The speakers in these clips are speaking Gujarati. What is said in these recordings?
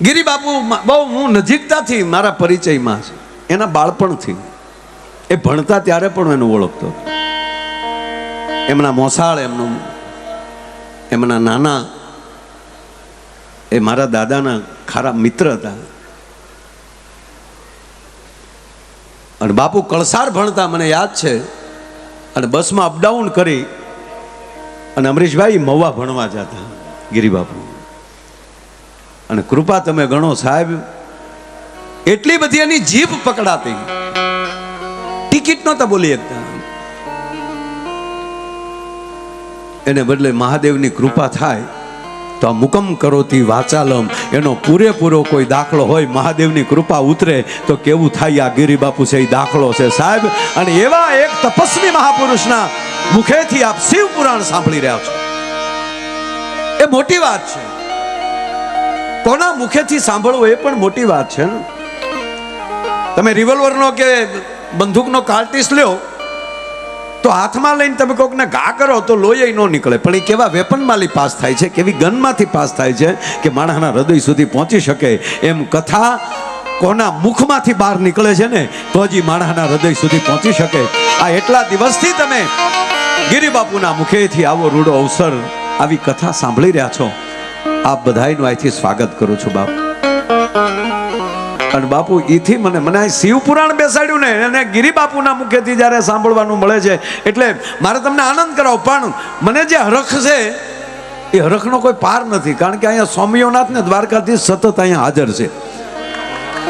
ગિરિબાપુ બહુ હું નજીકતાથી મારા પરિચયમાં છે, એના બાળપણથી. એ ભણતા ત્યારે પણ એનું ઓળખતો. એમના મોસાળ, એમના નાના એ મારા દાદાના ખારા મિત્ર હતા. અને બાપુ કળસાર ભણતા મને યાદ છે. અને બસમાં અપડાઉન કરી અને અમરીશભાઈ મહુવા ભણવા જતા ગિરિબાપુ. અને કૃપા તમે ગણો સાહેબ, એટલી બધી એની જીભ પકડાતી, ટિકિટ નહોતા બોલી શકતા. એને બદલે મહાદેવની કૃપા થાય તો આ મુકમ કરોતી વાચાલમ એનો પૂરેપૂરો કોઈ દાખલો હોય, મહાદેવની કૃપા ઉતરે તો કેવું થાય. આ ગિરિબાપુ છે એ દાખલો છે સાહેબ. અને એવા એક તપસ્વી મહાપુરુષના મુખેથી આપ શિવ પુરાણ સાંભળી રહ્યા છો, એ મોટી વાત છે. કોના મુખેથી સાંભળવું એ પણ મોટી વાત છે ને. તમે રિવોલ્વરનો કે બંદૂકનો કાર્ટિસ લ્યો તો હાથમાં લઈને તમે કોકને ઘા કરો તો લોહી ન નીકળે, પણ એ કેવા વેપનમાંથી પાસ થાય છે, કેવી ગનમાંથી પાસ થાય છે કે માણસના હૃદય સુધી પહોંચી શકે. એમ કથા કોના મુખમાંથી બહાર નીકળે છે ને તો જ માણસના હૃદય સુધી પહોંચી શકે. આ એટલા દિવસથી તમે ગિરિબાપુના મુખેથી આવો રૂડો અવસર, આવી કથા સાંભળી રહ્યા છો. આપ બધાનું અહીંથી સ્વાગત કરું છું બાપુ. અને બાપુ એથી મને શિવ પુરાણ બેસાડ્યું ને, અને ગિરિબાપુના મુખેથી જ્યારે સાંભળવાનું મળે છે એટલે મારે તમને આનંદ કરાવો. પણ મને જે હરખ છે એ હરખનો કોઈ પાર નથી, કારણ કે અહીંયા સ્વામિયોનાથ ને દ્વારકાથી સતત અહીંયા હાજર છે.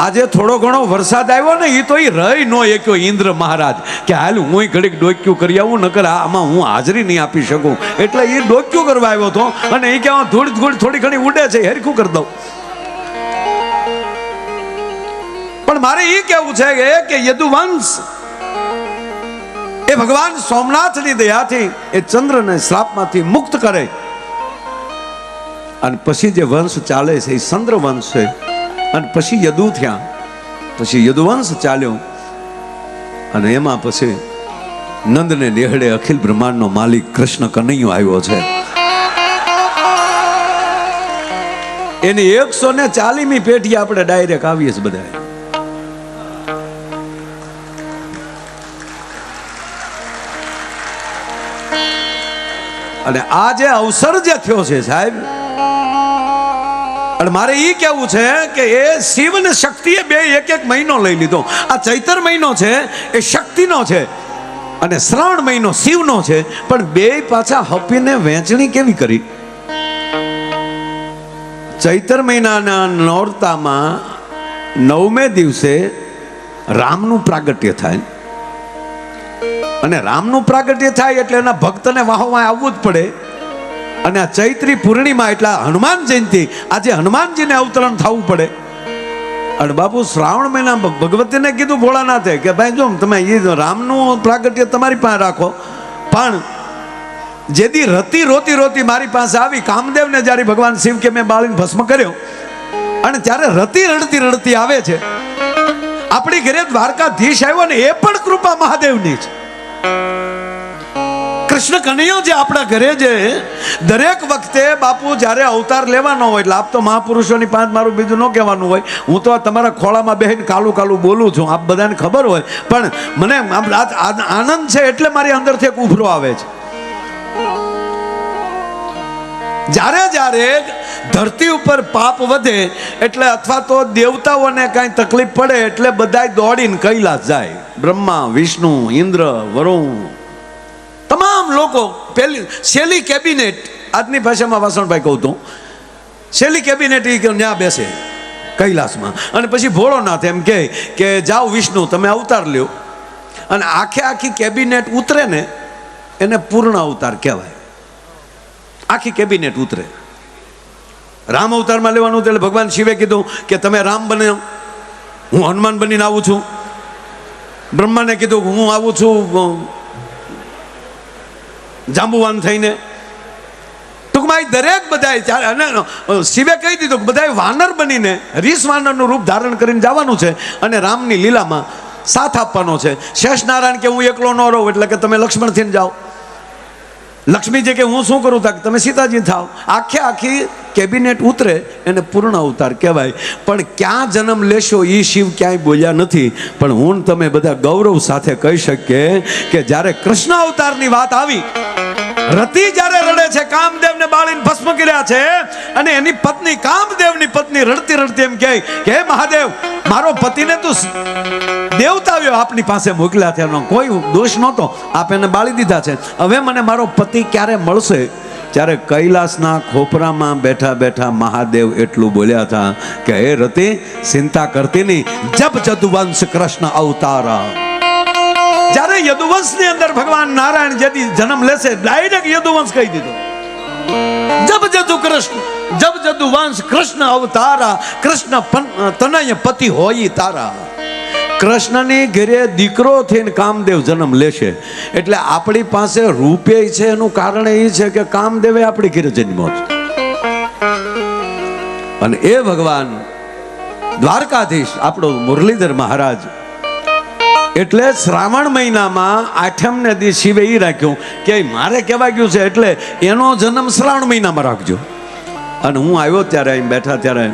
આજે થોડો ઘણો વરસાદ આવ્યો ને, એ તો એ રહી નો એક્યો ઇન્દ્ર મહારાજ કે હાલ હું ઘડીક ડોક્યું કરી આવું, નકર આમાં હું હાજરી નહીં આપી શકું. એટલે એ ડોક્યું કરવા આવ્યો હતો અને એ કે ધૂળ થોડી ઘણી ઉડે છે, હરખું કરી દઉં. પણ મારે એ કેવું છે કે યદુવંશ એ ભગવાન સોમનાથની દયાથી એ ચંદ્રને શ્રાપમાંથી મુક્ત કરે. અને પછી જે વંશ ચાલે છે એ ચંદ્ર વંશ છે. અને પછી યદુ થયા, પછી યદુવંશ ચાલ્યો. અને એમાં પછી નંદને નેહડે અખિલ બ્રહ્માંડનો માલિક કૃષ્ણ કનૈયો આવ્યો છે. એની 140મી પેઢી આપણે ડાયરેક્ટ આવીએ છીએ બધા. અને આ જે અવસર જે થયો છે સાહેબ, અને મારે એ કેવું છે કે એ શિવ ને શક્તિએ બે એક મહિનો લઈ લીધો. આ ચૈતર મહિનો છે એ શક્તિનો છે અને શ્રાવણ મહિનો શિવનો છે, પણ બે પાછા હપીને વહેંચણી કેવી કરી. ચૈતર મહિનાના નોરતામાં 9મે દિવસે રામનું પ્રાગટ્ય થાય, અને રામનું પ્રાગટ્ય થાય એટલે એના ભક્તને વાહોમાં આવવું જ પડે. અને આ ચૈત્રી પૂર્ણિમા એટલે હનુમાન જયંતિ, આજે હનુમાનજીને અવતરણ થવું પડે. અને બાપુ શ્રાવણ મહિના ભગવતીને કીધું ભોળાનાથે કે ભાઈ જો તમે એ રામનું પ્રાગટ્ય તમારી પાસે રાખો, પણ જેદી રતી રોતી મારી પાસે આવી, કામદેવને જ્યારે ભગવાન શિવ કે મેં બાળીને ભસ્મ કર્યો, અને ત્યારે રતી રડતી આવે છે. આપણી ઘરે દ્વારકાધીશ આવ્યો ને એ પણ કૃપા મહાદેવની છે. કૃષ્ણ કનૈયો જે આપણા ઘરે છે, દરેક વખતે બાપુ જ્યારે અવતાર લેવાનો હોય, એટલે આપ તો મહાપુરુષોની પાંચ મારું બીજું ન કહેવાનું હોય, હું તો તમારા ખોળામાં બેહીને કાલું બોલું છું, આપ બધાને ખબર હોય. પણ મને આનંદ છે એટલે મારી અંદરથી એક ઉભરો આવે છે. જ્યારે ધરતી ઉપર પાપ વધે એટલે અથવા તો દેવતાઓને કાંઈ તકલીફ પડે એટલે બધા દોડીને કૈલાસ જાય. બ્રહ્મા, વિષ્ણુ, ઇન્દ્ર, વરુણ, તમામ લોકો પેલી શેલી કેબિનેટ, આજની ભાષામાં વાસણભાઈ કહું તો શેલી કેબિનેટ એ ત્યાં બેસે કૈલાસમાં. અને પછી ભોળોનાથ એમ કે જાઓ વિષ્ણુ તમે અવતાર લ્યો. અને આખી કેબિનેટ ઉતરે ને એને પૂર્ણ અવતાર કહેવાય. આખી કેબિનેટ ઉતરે. રામ અવતારમાં લેવાનું એટલે ભગવાન શિવે કીધું કે તમે રામ બને, હું હનુમાન બનીને આવું છું. બ્રહ્માને કીધું હું આવું છું જાંબુવાન થઈને. ટૂંકમાં દરેક બધા, અને શિવે કહી દીધું કે બધા વાનર બનીને રીસ વાનરનું રૂપ ધારણ કરીને જવાનું છે અને રામની લીલામાં સાથ આપવાનો છે. શેષ નારાયણ કે હું એકલો ન રહું એટલે કે તમે લક્ષ્મણ થઈને જાઓ. લક્ષ્મીજી કે હું શું કરું તા તમે સીતાજી થાવ. આખી કેબિનેટ ઉતરે એને પૂર્ણ અવતાર કહેવાય. પણ ક્યાં જન્મ લેશો એ શિવ ક્યાંય બોલ્યા નથી. પણ હું તમે બધા ગૌરવ સાથે કહી શકીએ કે જ્યારે કૃષ્ણ અવતારની વાત આવી, રતિ જ્યારે રડે છે, કામદેવને બાળીને ભસ્મ કર્યા છે, અને એની પત્ની કામદેવની પત્ની રડતી રડતી એમ કહે કે હે મહાદેવ, મારો પતિને તું દેવતાવ્યો આપની પાસે મોકલ્યા છે, એનો કોઈ દોષ નહોતો, આપ એને બાળી દીધા છે, હવે મને મારો પતિ ક્યારે મળશે? ત્યારે કૈલાસના ખોપરામાં બેઠા બેઠા મહાદેવ એટલું બોલ્યા હતા કે હે રતિ, ચિંતા કરતી નહીં, જબ જદુવંશ કૃષ્ણ અવતારા. જ્યારે યદુવંશની અંદર ભગવાન નારાયણ જેથી જન્મ લેશે, ડાયરેક્ટ યદુવંશ કહી દીધો, જબ જદુ કૃષ્ણ, જબ જદુવંશ કૃષ્ણ અવતારા, કૃષ્ણ તનય પતિ હોય તારા. કૃષ્ણની ઘરે દીકરો થઈને કામદેવ જન્મ લેશે. એટલે આપણી પાસે રૂપે છે, એનું કારણ એ છે કે કામદેવે આપણી ઘરે જન્મ્યો છે. અને એ ભગવાન દ્વારકાધીશ આપણો મુરલીધર મહારાજ, એટલે શ્રાવણ મહિનામાં 8મ દી શિવે એ રાખ્યું કે મારે કહેવાય ગયું છે એટલે એનો જન્મ શ્રાવણ મહિનામાં રાખજો. અને હું આવ્યો ત્યારે અહીં બેઠા ત્યારે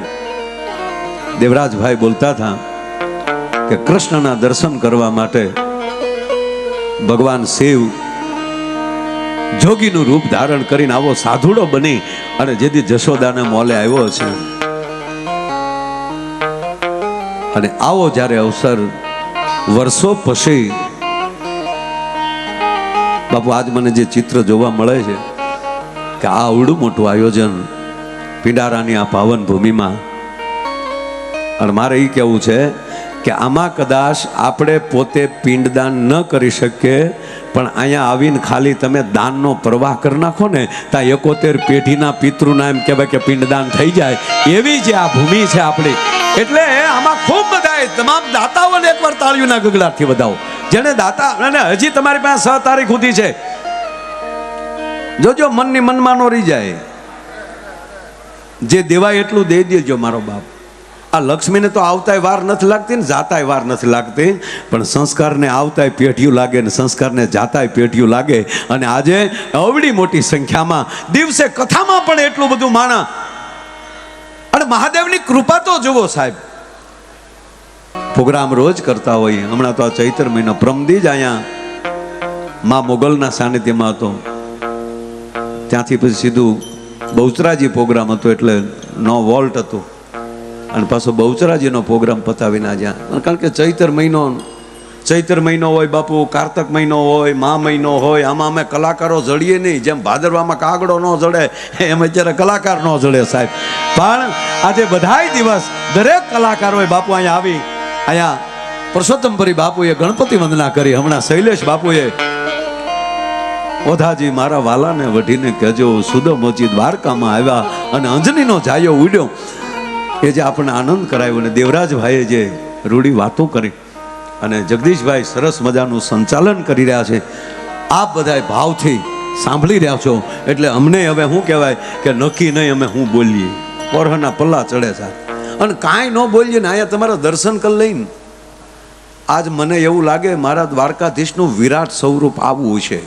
દેવરાજભાઈ બોલતા હતા કે કૃષ્ણના દર્શન કરવા માટે ભગવાન શિવ જોગીનું રૂપ ધારણ કરીને આવો સાધુડો બની અને જેથી જશોદાને મોલે આવ્યો છે, અને આવો જ્યારે અવસર વર્ષો પછી બાપુ આજ મને જે ચિત્ર જોવા મળે છે કે આ આવડું મોટું આયોજન પિંડારાની આ પાવન ભૂમિમાં, અને મારે એ કહેવું છે કે આમાં કદાચ આપણે પોતે પિંડદાન ન કરી શકીએ, પણ અહીંયા આવીને ખાલી તમે દાનનો પ્રવાહ કરી નાખો ને ત્યાં 71 પેઢીના પિતૃના એમ કહેવાય કે પિંડદાન થઈ જાય, એવી જે આ ભૂમિ છે આપણી. એટલે આમાં ખૂબ બધા તમામ દાતાઓને એકવાર તાળીઓના ગગડાટથી વધાવો, જેને દાતા, અને હજી તમારી પાસે 6 તારીખ સુધી છે, જોજો મનની મનમાં નો રહી જાય, જે દેવાય એટલું દઈ દેજો મારો બાપ. આ લક્ષ્મીને તો આવતાય વાર નથી લાગતી ને જાતાય વાર નથી લાગતી, પણ સંસ્કારને આવતાય પેઢીયું લાગે ને સંસ્કારને જાતાય પેઢીયું લાગે. અને આજે અવડી મોટી સંખ્યામાં દિવસે કથામાં પણ એટલું બધું માણા, અને મહાદેવની કૃપા તો જુઓ સાહેબ. પ્રોગ્રામ રોજ કરતા હોય, હમણાં તો આ ચૈત્ર મહિનો પ્રમદી જ અહીંયા માં મોગલના સાનિધ્યમાં હતો, ત્યાંથી પછી સીધું બહુચરાજી પ્રોગ્રામ હતો, એટલે 9 વોલ્ટ હતું, અને પાછો બહુચરાજીનો પ્રોગ્રામ પતાવીને જ્યાં, કારણ કે ચૈત્ર મહિનો હોય બાપુ, કારતક મહિનો હોય, મા મહિનો હોય, આમાં અમે કલાકારો જડીએ નહીં, જેમ ભાદરવામાં કાગડો ન જડે એમ અત્યારે કલાકાર ન જડે સાહેબ. પણ આજે બધાય દિવસ દરેક કલાકારોએ બાપુ અહીંયા આવી, અહીંયા પુરુષોત્તમપુરી બાપુએ ગણપતિ વંદના કરી, હમણાં શૈલેષ બાપુએ ઓધાજી મારા વાલાને વઢીને કહેજો સુદમોચી દ્વારકામાં આવ્યા અને અંજનીનો જાયો ઉડ્યો, એ જે આપણને આનંદ કરાવ્યો. અને દેવરાજભાઈએ જે રૂડી વાતો કરી, અને જગદીશભાઈ સરસ મજાનું સંચાલન કરી રહ્યા છે, આપ બધા ભાવથી સાંભળી રહ્યા છો, એટલે અમને હવે શું કહેવાય કે નક્કી નહીં અમે શું બોલીએ, પોરહના પલ્લા ચડે છે, અને કાંઈ ન બોલીએ ને અહીંયા તમારા દર્શન કરી લઈને આજ મને એવું લાગે મારા દ્વારકાધીશનું વિરાટ સ્વરૂપ આવવું છે.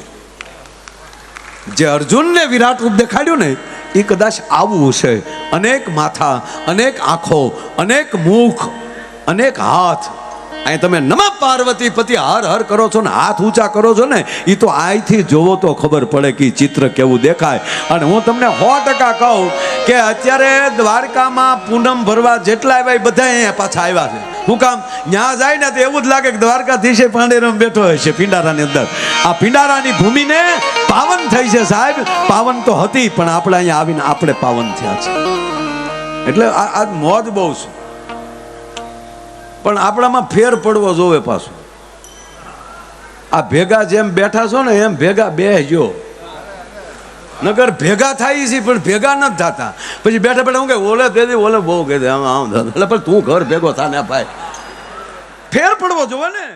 જે અર્જુનને વિરાટ રૂપ દેખાડ્યું ને એ કદાચ આવું છે. અનેક માથા, અનેક આંખો, અનેક મુખ, અનેક હાથ. અહીં તમે નમઃ પાર્વતી પતિ હર હર કરો છો ને હાથ ઊંચા કરો છો ને, એ તો અહીંથી જોવો તો ખબર પડે કે ચિત્ર કેવું દેખાય. અને હું તમને 100% કહું કે અત્યારે દ્વારકામાં પૂનમ ભરવા જેટલા આવ્યા એ બધા અહીંયા પાછા આવ્યા છે. શું કામ? ત્યાં જાય ને તો એવું જ લાગે કે દ્વારકાધીશે પાંડેરામ બેઠો હોય છે પિંડારાની અંદર. આ પિંડારાની ભૂમિને પાવન થઈ છે સાહેબ, પાવન તો હતી પણ આપણે અહીંયા આવીને આપણે પાવન થયા છે. એટલે આ મોજ બહુ છે, પણ આપણામાં ફેર પડવો જોવે પાછું. આ ભેગા જેમ બેઠા છો ને એમ ભેગા બેસજો, નગર ભેગા થાય છે પણ ભેગા નથી થતા. પછી બેઠા બેઠા હું કે ઓલે દે ઓલે બહુ કહે આમ એટલે પણ તું ઘર ભેગો થા ને ભાઈ, ફેર પડવો જોવે ને.